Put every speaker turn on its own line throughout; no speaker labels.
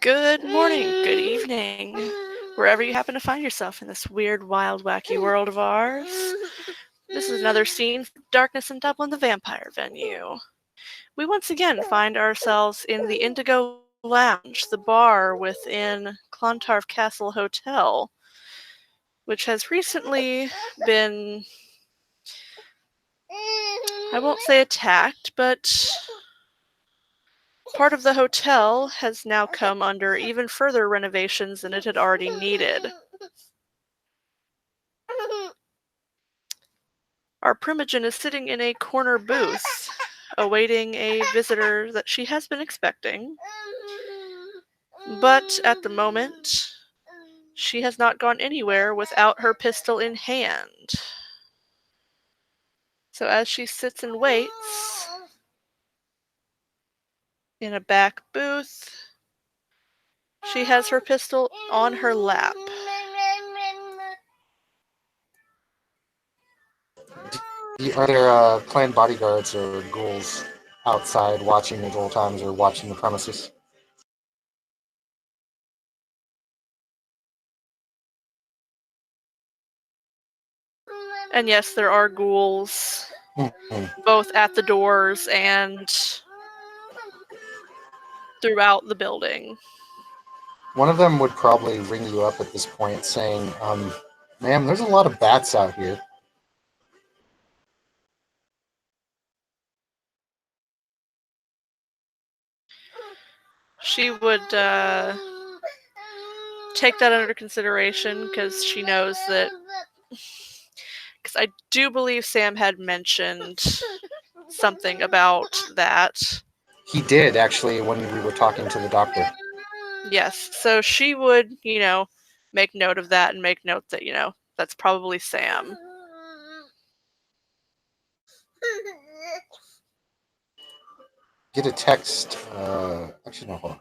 Good morning, good evening, wherever you happen to find yourself in this weird, wild, wacky world of ours. This is another scene from Darkness in Dublin, the vampire venue. We once again find ourselves in the Indigo Lounge, the bar within Clontarf Castle Hotel, which has recently been, I won't say attacked, but part of the hotel has now come under even further renovations than it had already needed. Our Primogen is sitting in a corner booth, awaiting a visitor that she has been expecting. But at the moment, she has not gone anywhere without her pistol in hand. So as she sits and waits in a back booth, she has her pistol on her lap.
Are there clan bodyguards or ghouls outside watching at all times or watching the premises?
And yes, there are ghouls, both at the doors and throughout the building.
One of them would probably ring you up at this point saying, ma'am, there's a lot of bats out here.
She would take that under consideration because she knows that. Because I do believe Sam had mentioned something about that.
He did, actually, when we were talking to the doctor.
Yes, so she would, make note of that and make note that, that's probably Sam.
Get a text. Actually, no, hold on.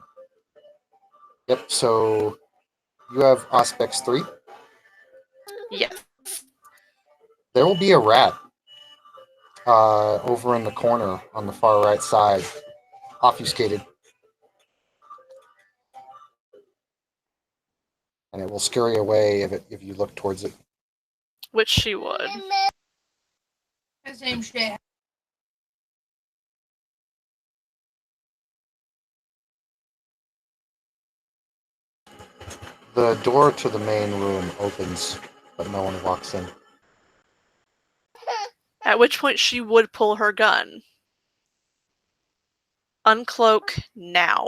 Yep, so you have Auspex 3.
Yes.
There will be a rat over in the corner on the far right side, obfuscated. And it will scurry away if you look towards it.
Which she would.
Same shit.
The door to the main room opens, but no one walks in.
At which point she would pull her gun. Uncloak now.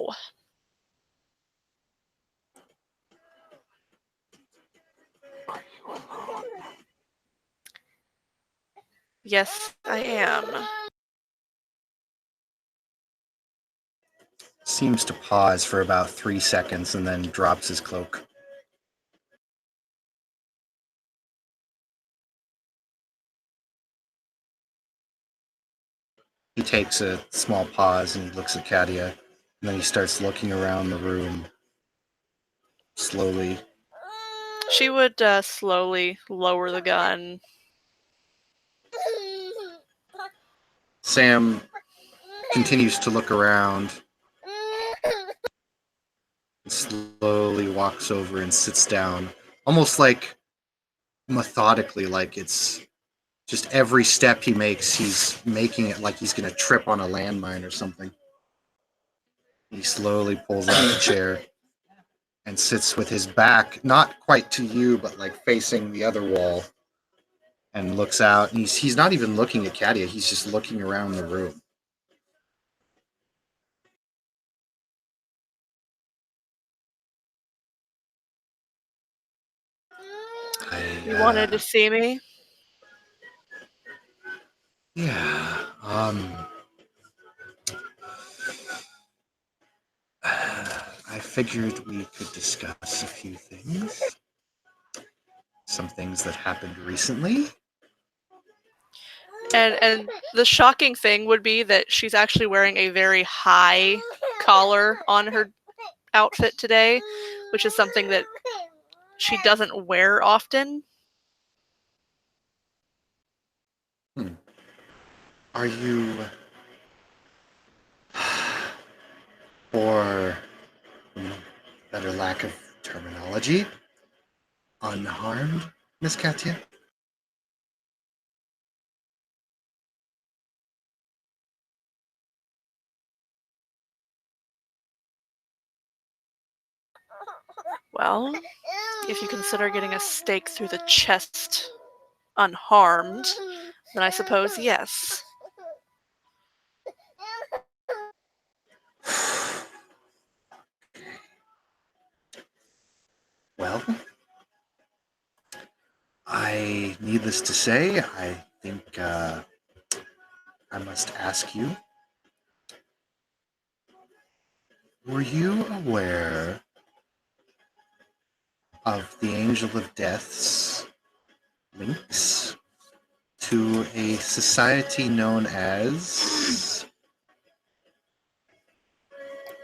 Yes, I am.
Seems to pause for about 3 seconds and then drops his cloak. He takes a small pause and he looks at Katia, and then he starts looking around the room slowly.
She would slowly lower the gun.
Sam continues to look around, and slowly walks over and sits down, almost like methodically, like it's just every step he makes, he's making it like he's going to trip on a landmine or something. He slowly pulls out the chair and sits with his back, not quite to you, but like facing the other wall, and looks out. And he's not even looking at Katia, he's just looking around the room.
You wanted to see me?
Yeah. I figured we could discuss a few things. Some things that happened recently.
And the shocking thing would be that she's actually wearing a very high collar on her outfit today, which is something that she doesn't wear often.
Are you for better lack of terminology. Unharmed, Miss Katya?
Well, if you consider getting a stake through the chest unharmed, then I suppose yes.
Well, needless to say, I think I must ask you, were you aware of the Angel of Death's links to a society known as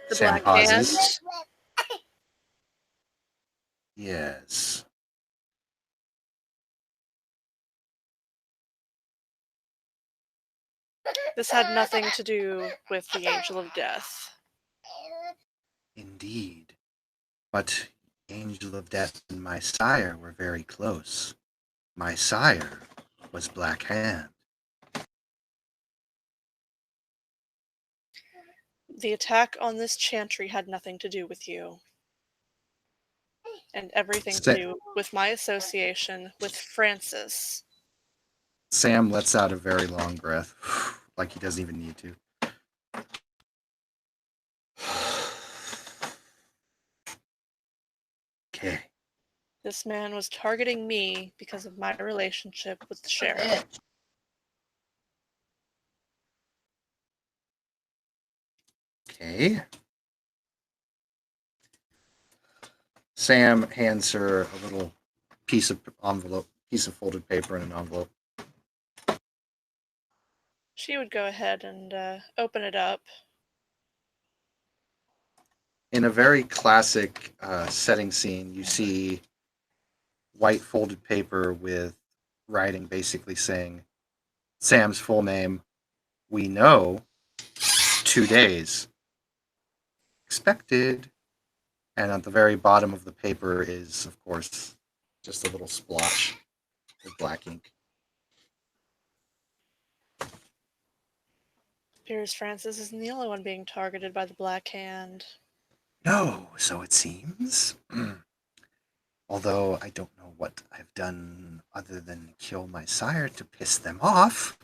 The
Sam
Black Hand.
pauses. Yes.
This had nothing to do with the Angel of Death.
Indeed. But Angel of Death and my sire were very close. My sire was Black Hand.
The attack on this chantry had nothing to do with you. And everything to do with my association with Francis.
Sam lets out a very long breath, like he doesn't even need to. Okay.
This man was targeting me because of my relationship with the sheriff.
Okay. Sam hands her a little piece of folded paper and an envelope.
She would go ahead and open it up.
In a very classic setting scene, you see white folded paper with writing basically saying Sam's full name. We know 2 days. Expected. And at the very bottom of the paper is, of course, just a little splotch of black ink.
Appears Francis isn't the only one being targeted by the Black Hand.
No, so it seems. Although I don't know what I've done other than kill my sire to piss them off.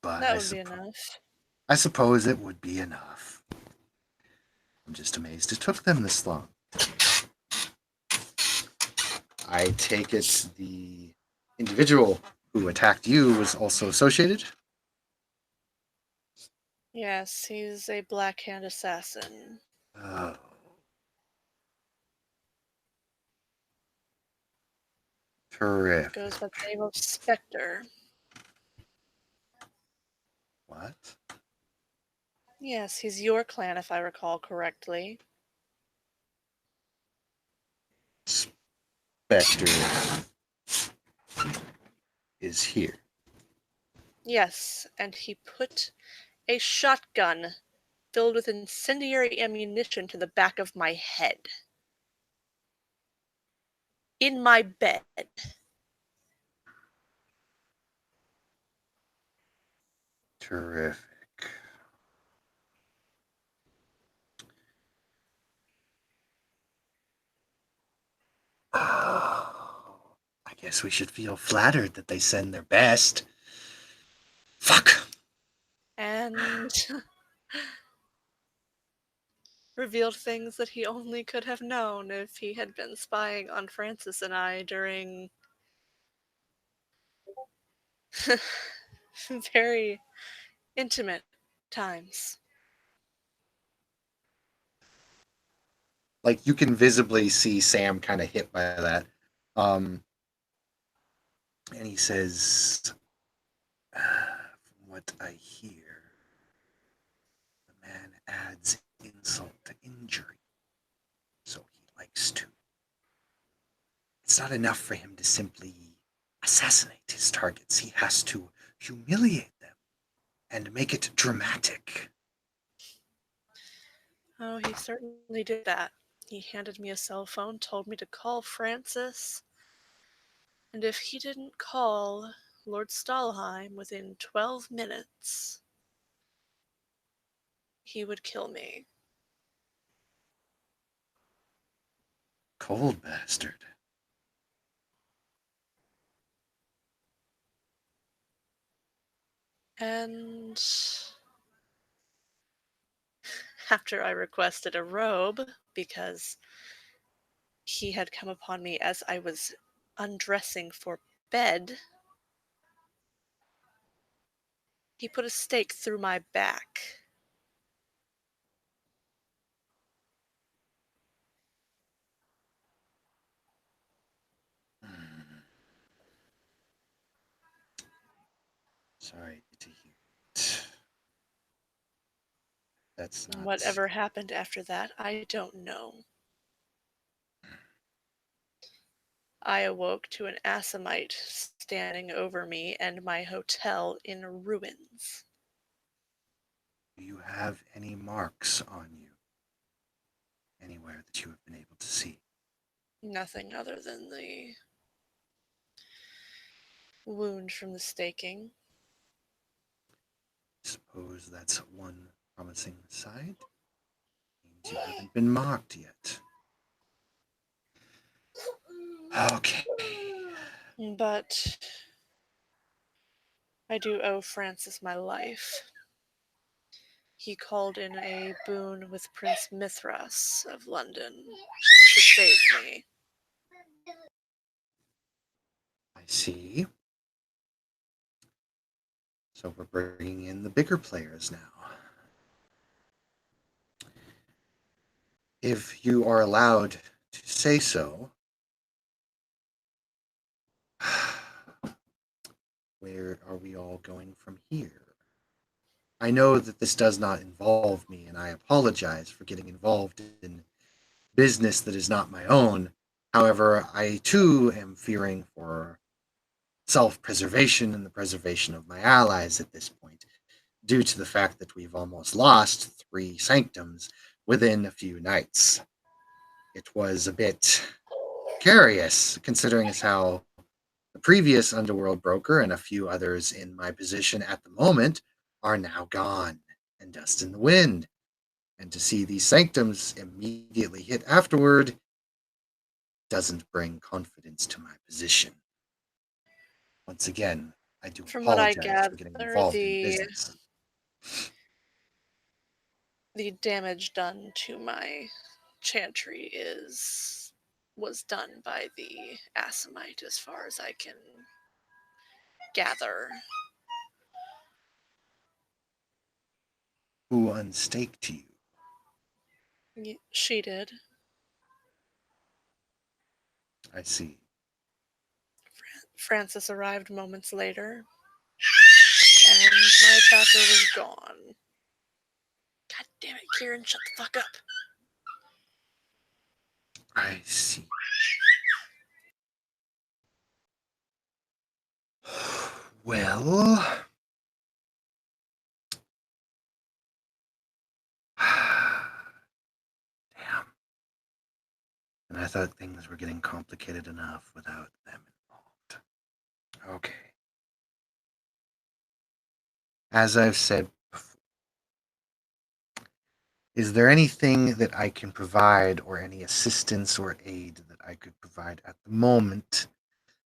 But
That would be enough.
I suppose it would be enough. I'm just amazed it took them this long. I take it the individual who attacked you was also associated?
Yes, he's a Black Hand assassin.
Oh. Terrific.
Goes by the name of Spectre.
What?
Yes, he's your clan, if I recall correctly.
Spectre is here.
Yes, and he put a shotgun filled with incendiary ammunition to the back of my head. In my bed.
Terrific. Oh, I guess we should feel flattered that they send their best. Fuck.
And revealed things that he only could have known if he had been spying on Francis and I during very intimate times.
Like you can visibly see Sam kind of hit by that. And he says, from what I hear, the man adds insult to injury. So he likes to. It's not enough for him to simply assassinate his targets. He has to humiliate them and make it dramatic.
Oh, he certainly did that. He handed me a cell phone, told me to call Francis, and if he didn't call Lord Stalheim within 12 minutes, he would kill me.
Cold bastard.
And after I requested a robe, because he had come upon me as I was undressing for bed, he put a stake through my back.
Hmm. Sorry to hear it. That's
And
not.
whatever happened after that, I don't know. I awoke to an Assamite standing over me and my hotel in ruins.
Do you have any marks on you? Anywhere that you have been able to see?
Nothing other than the wound from the staking.
Suppose that's one promising side. Means you haven't been marked yet. Okay.
But I do owe Francis my life. He called in a boon with Prince Mithras of London to save me.
I see. So we're bringing in the bigger players now. If you are allowed to say so, where are we all going from here? I know that this does not involve me, and I apologize for getting involved in business that is not my own. However, I too am fearing for self preservation and the preservation of my allies at this point, due to the fact that we've almost lost 3 sanctums within a few nights. It was a bit precarious, considering as how the previous underworld broker and a few others in my position at the moment are now gone and dust in the wind. And to see these sanctums immediately hit afterward doesn't bring confidence to my position. Once again, I do
From what I
apologize for
gather,
getting involved in
the
business.
the damage done to my chantry was done by the Assamite, as far as I can gather.
Who unstaked you?
She did.
I see.
Francis arrived moments later, and my attacker was gone. God damn it, Kieran, shut the fuck up.
I see. Well, damn. And I thought things were getting complicated enough without them involved. Okay. As I've said before, is there anything that I can provide or any assistance or aid that I could provide at the moment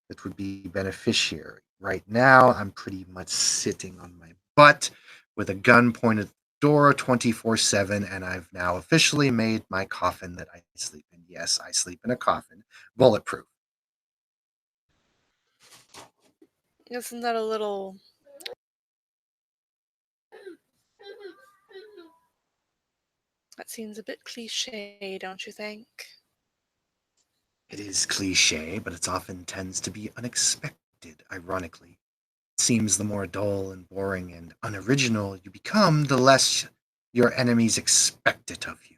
that would be beneficiary? Right now, I'm pretty much sitting on my butt with a gun pointed at the door 24/7, and I've now officially made my coffin that I sleep in. Yes, I sleep in a coffin, bulletproof.
Isn't that a little... That seems a bit cliche, don't you think?
It is cliche, but it often tends to be unexpected, ironically. It seems the more dull and boring and unoriginal you become, the less your enemies expect it of you.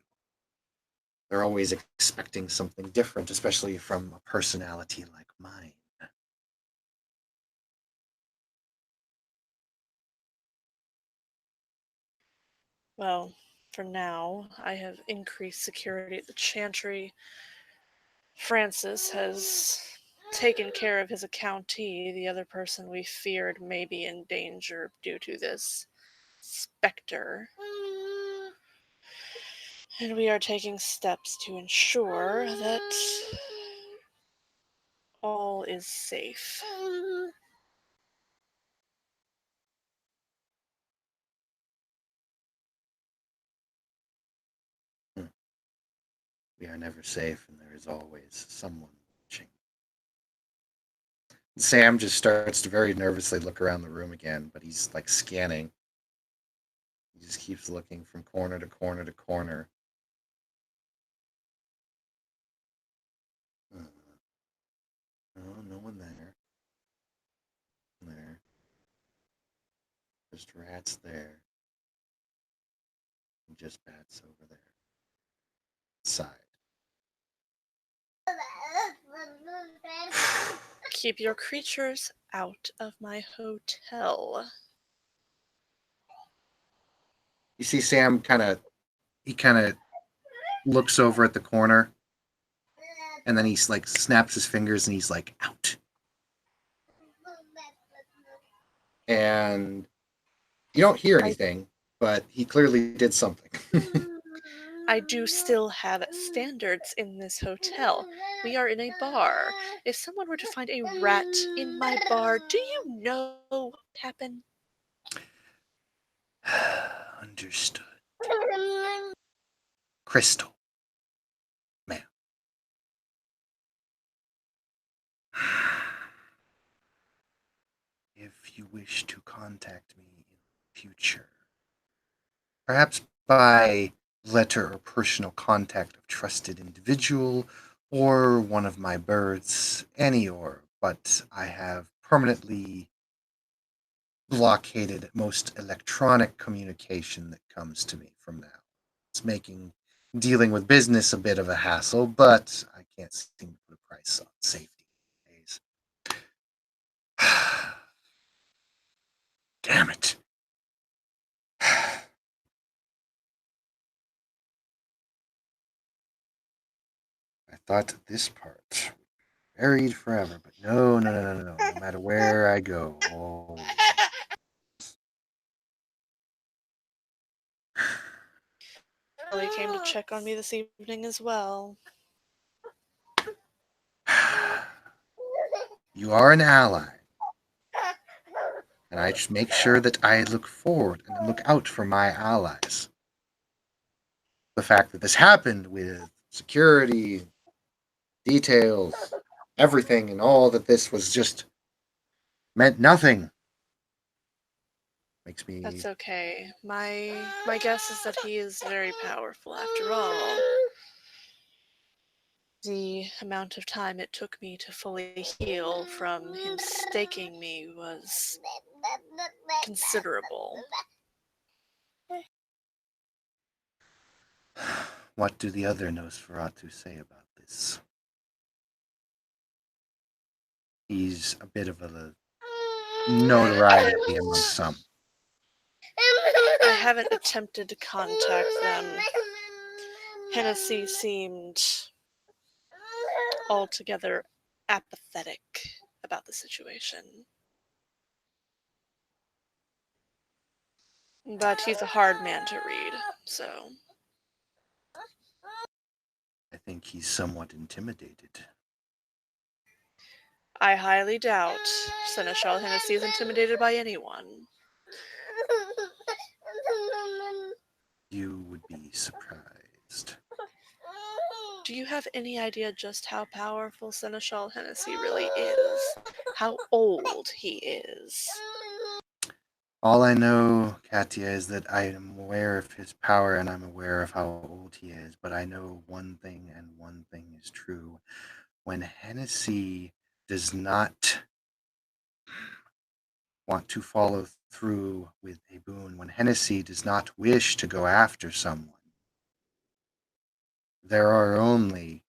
They're always expecting something different, especially from a personality like mine.
Well, For now, I have increased security at the Chantry. Francis has taken care of his accountee, the other person we feared may be in danger due to this specter. And we are taking steps to ensure that all is safe.
We are never safe, and there is always someone watching. Sam just starts to very nervously look around the room again, but he's like scanning. He just keeps looking from corner to corner to corner. No, no one there. There. Just rats there. And just bats over there. Side.
Keep your creatures out of my hotel.
You see Sam kind of looks over at the corner, and then he's like snaps his fingers and he's like out. And you don't hear anything, but he clearly did something.
I do still have standards in this hotel. We are in a bar. If someone were to find a rat in my bar, do you know what would happen?
Understood. Crystal. Ma'am. If you wish to contact me in the future, perhaps by letter or personal contact of trusted individual or one of my birds, any or, but I have permanently blockaded most electronic communication that comes to me from now. It's making dealing with business a bit of a hassle, but I can't seem to put a price on safety these days. Damn it. I thought this part buried forever, but no. No matter where I go, always.
Ellie came to check on me this evening as well.
You are an ally, and I just make sure that I look forward and look out for my allies. The fact that this happened with security, details, everything, and all that this was just meant nothing. Makes me.
That's okay. My guess is that he is very powerful after all. The amount of time it took me to fully heal from him staking me was considerable.
What do the other Nosferatu say about this? He's a bit of a notoriety among some.
I haven't attempted to contact them. Hennessy seemed altogether apathetic about the situation. But he's a hard man to read, so.
I think he's somewhat intimidated.
I highly doubt Seneschal Hennessy is intimidated by anyone.
You would be surprised.
Do you have any idea just how powerful Seneschal Hennessy really is? How old he is?
All I know, Katya, is that I am aware of his power and I'm aware of how old he is, but I know one thing, and one thing is true. When Hennessy does not want to follow through with a boon, when Hennessy does not wish to go after someone, there are only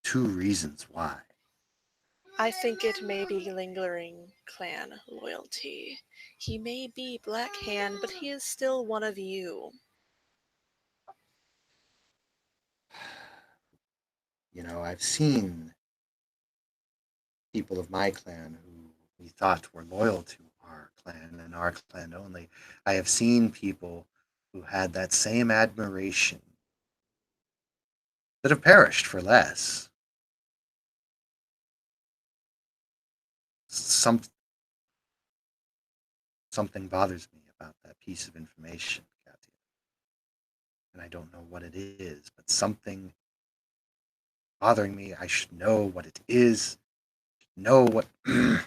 two reasons why.
I think it may be lingering clan loyalty. He may be Black Hand, but he is still one of you.
I've seen people of my clan who we thought were loyal to our clan and our clan only. I have seen people who had that same admiration that have perished for less. Some Something bothers me about that piece of information, Katya, and I don't know what it is, but something bothering me. I should know what it is. Know what. And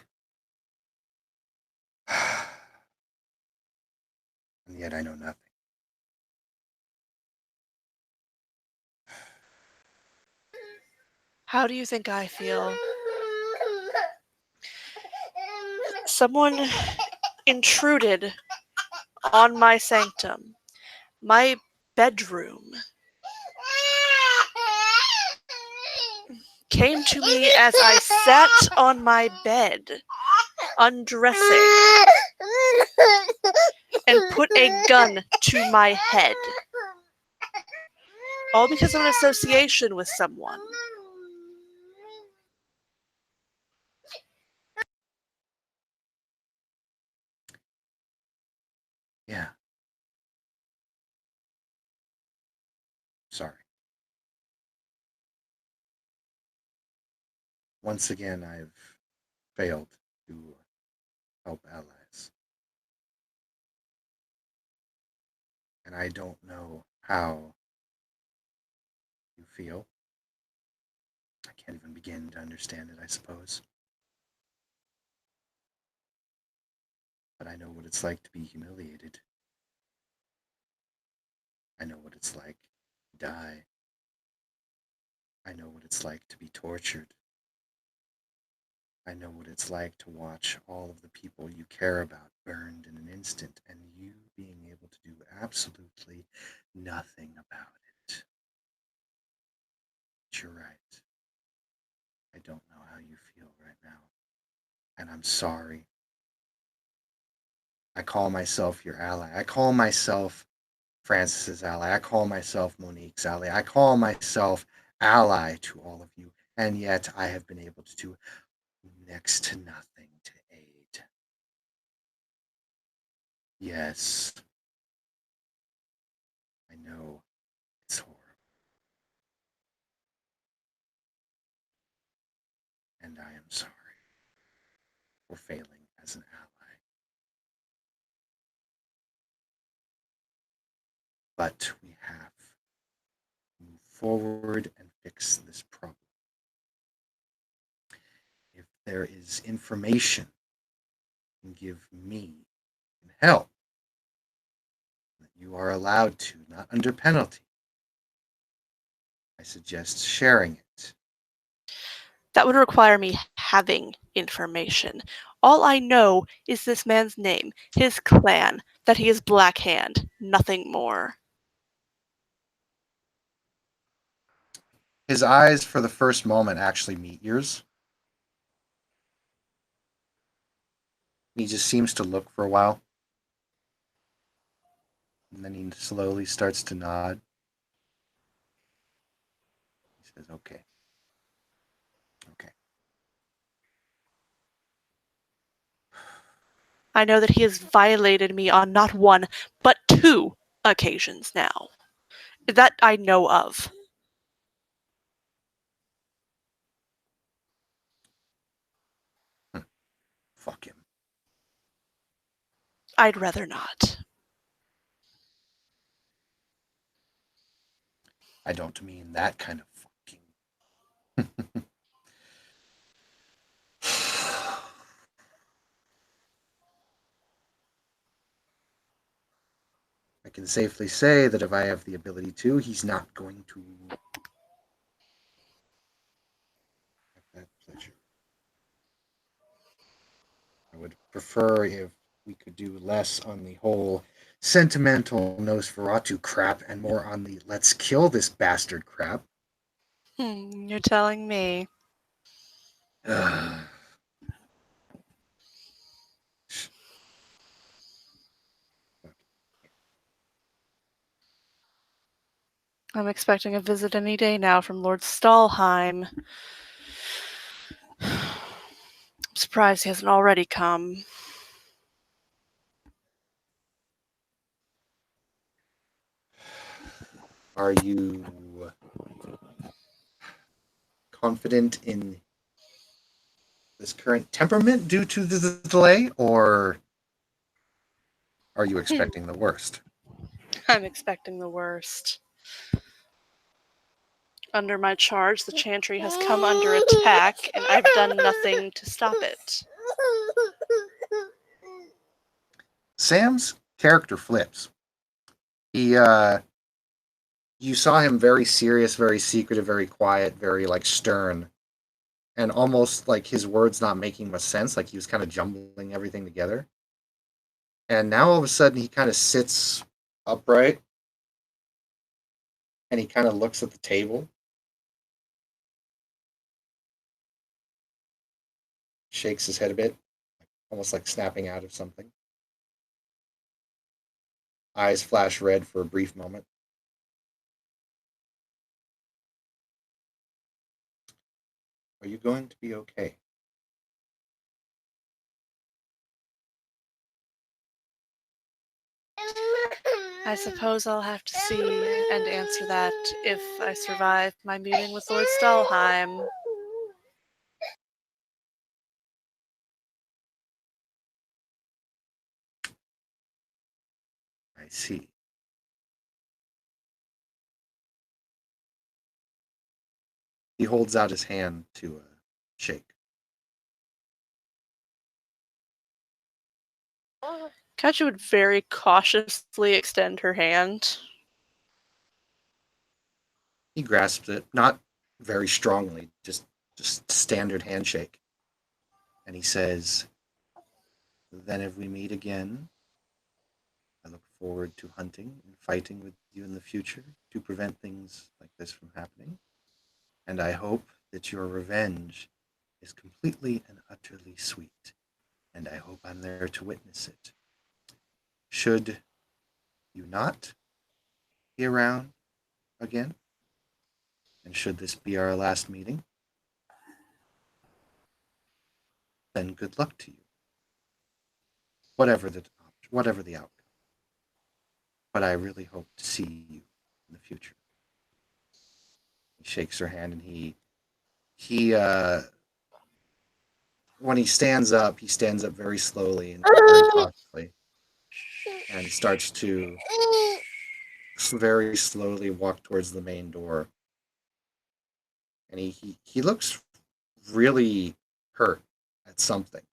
yet I know nothing.
How do you think I feel? Someone intruded on my sanctum, my bedroom, came to me as I sat on my bed, undressing, and put a gun to my head. All because of an association with someone.
Yeah. Sorry. Once again, I've failed to help allies. And I don't know how you feel. I can't even begin to understand it, I suppose. But I know what it's like to be humiliated. I know what it's like to die. I know what it's like to be tortured. I know what it's like to watch all of the people you care about burned in an instant and you being able to do absolutely nothing about it. But you're right. I don't know how you feel right now. And I'm sorry. I call myself your ally. I call myself Francis's ally. I call myself Monique's ally. I call myself ally to all of you. And yet I have been able to do next to nothing to aid. Yes, I know it's horrible. And I am sorry for failing as an ally. But we have to move forward and fix this problem. If there is information you can give me and help that you are allowed to, not under penalty, I suggest sharing it.
That would require me having information. All I know is this man's name, his clan, that he is Black Hand, nothing more.
His eyes, for the first moment, actually meet yours. He just seems to look for a while. And then he slowly starts to nod. He says, okay. Okay.
I know that he has violated me on not one, but two occasions now. That I know of.
Fuck him.
I'd rather not.
I don't mean that kind of fucking. I can safely say that if I have the ability to, he's not going to have that pleasure. I would prefer if we could do less on the whole sentimental Nosferatu crap and more on the let's kill this bastard crap.
You're telling me. I'm expecting a visit any day now from Lord Stalheim. I'm surprised he hasn't already come.
Are you confident in this current temperament due to the delay, or are you expecting the worst?
I'm expecting the worst. Under my charge, the Chantry has come under attack, and I've done nothing to stop it.
Sam's character flips. He you saw him very serious, very secretive, very quiet, very like stern, and almost like his words not making much sense, like he was kind of jumbling everything together. And now all of a sudden he kind of sits upright and he kind of looks at the table, shakes his head a bit, almost like snapping out of something. Eyes flash red for a brief moment. Are you going to be okay?
I suppose I'll have to see and answer that if I survive my meeting with Lord Stalheim.
I see. He holds out his hand to shake.
Katja would very cautiously extend her hand.
He grasps it, not very strongly, just standard handshake. And he says, "Then if we meet again, I look forward to hunting and fighting with you in the future to prevent things like this from happening. And I hope that your revenge is completely and utterly sweet. And I hope I'm there to witness it. Should you not be around again, and should this be our last meeting, then good luck to you. Whatever the outcome. But I really hope to see you in the future." He shakes her hand, and he when he stands up very slowly and very cautiously, and starts to very slowly walk towards the main door. And he looks really hurt at something.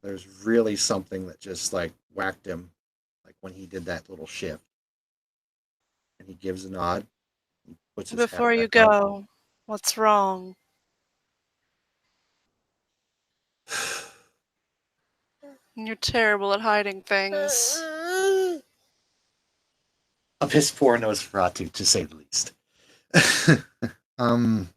There's really something that just like whacked him, like when he did that little shift. And he gives a nod. He puts his hat
Before you
back on.
go, what's wrong? You're terrible at hiding things.
A piss poor Nosferatu, to say the least. um,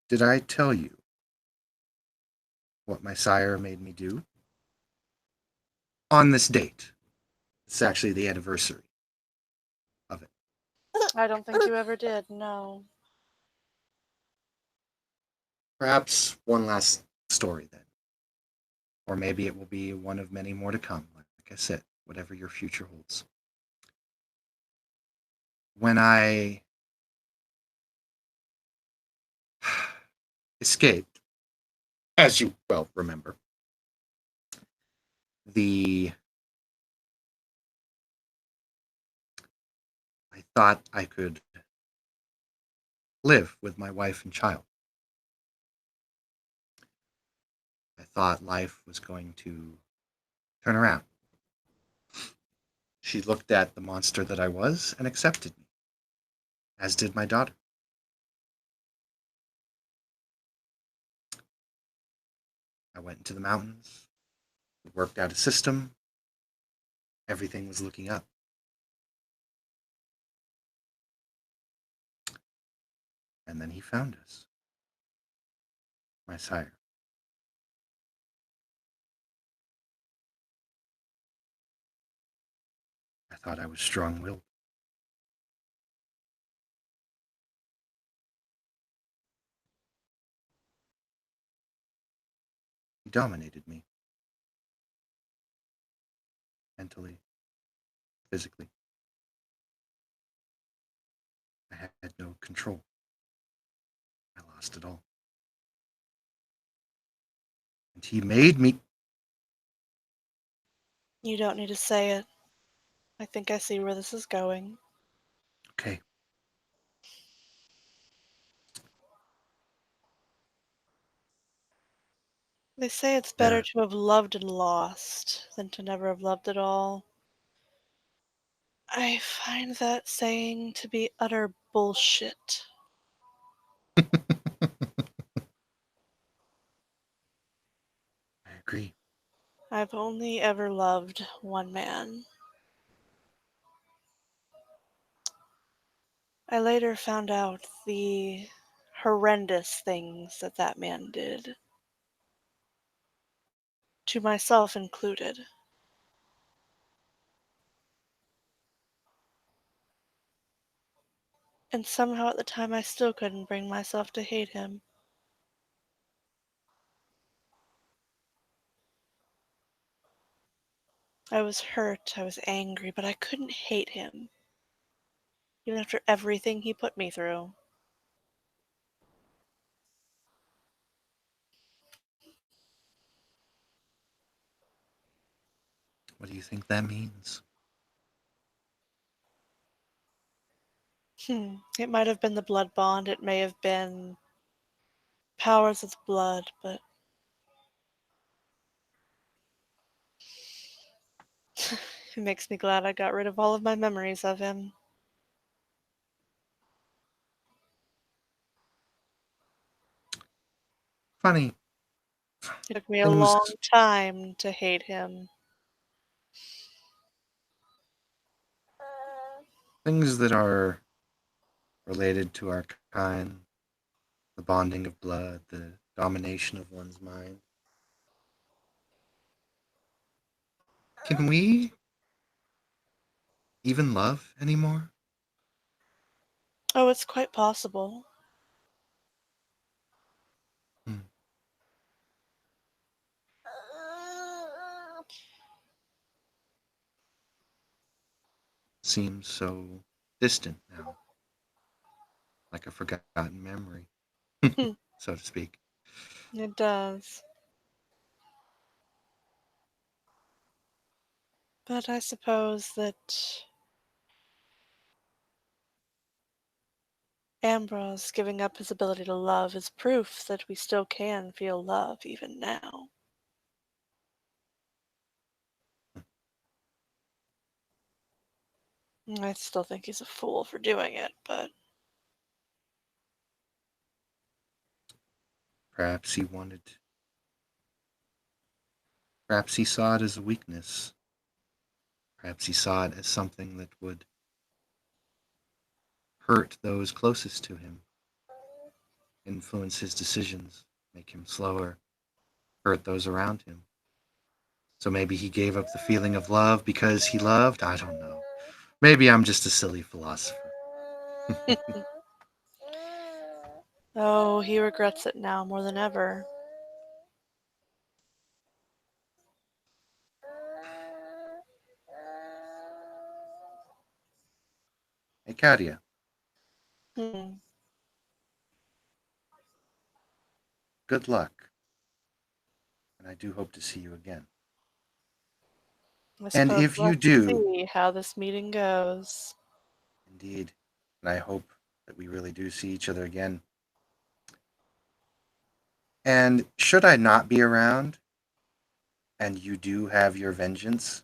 did I tell you what my sire made me do? On this date. It's actually the anniversary of it.
I don't think you ever did, no.
Perhaps one last story then. Or maybe it will be one of many more to come, like I said, whatever your future holds. When I escaped, as you well remember, the I thought I could live with my wife and child. I thought life was going to turn around. She looked at the monster that I was and accepted me, as did my daughter. I went into the mountains, worked out a system, everything was looking up. And then he found us, my sire. I thought I was strong willed. He dominated me mentally, physically. I had no control. I lost it all. And he made me.
You don't need to say it. I think I see where this is going.
Okay,
They say it's better
there.
to have loved and lost than to never have loved at all. I find that saying to be utter bullshit.
I agree.
I've only ever loved one man. I later found out the horrendous things that that man did, to myself included. And somehow at the time I still couldn't bring myself to hate him. I was hurt, I was angry, but I couldn't hate him, even after everything he put me through.
What do you think that means?
It might have been the blood bond, it may have been powers of the blood, but it makes me glad I got rid of all of my memories of him.
Funny.
It took me a long
Things
time to hate him.
things that are related to our kind, the bonding of blood, the domination of one's mind. Can we even love anymore?
Oh, it's quite possible.
Hmm. Seems so distant now, like a forgotten memory,
Hmm,
so to speak.
it does. But I suppose that Ambrose giving up his ability to love is proof that we still can feel love even now. I still think he's a fool for doing it, but
Perhaps he wanted, perhaps he saw it as a weakness. Perhaps he saw it as something that would hurt those closest to him, influence his decisions, make him slower, hurt those around him. So maybe he gave up the feeling of love because he loved? I don't know. Maybe I'm just a silly philosopher.
oh, he regrets it now more than ever.
Hey, Katia,
Hmm.
good luck, and I do hope to see you again.
I
And
suppose
if
we'll
you
have to
do,
see how this meeting goes.
indeed, and I hope that we really do see each other again. And should I not be around, and you do have your vengeance,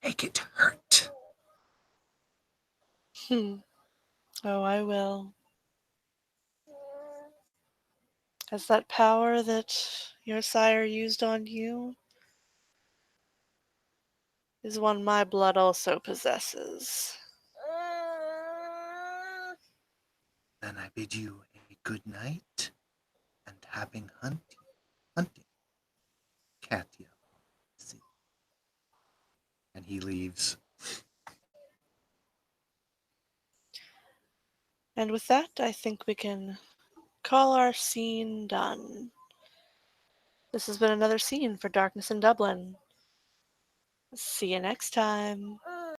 make it hurt.
Hmm. Oh, I will. As that power that your sire used on you is one my blood also possesses.
Then I bid you a good night and happy hunting, Katia. See. he leaves.
And with that, I think we can call our scene done. This has been another scene for Darkness in Dublin. See you next time.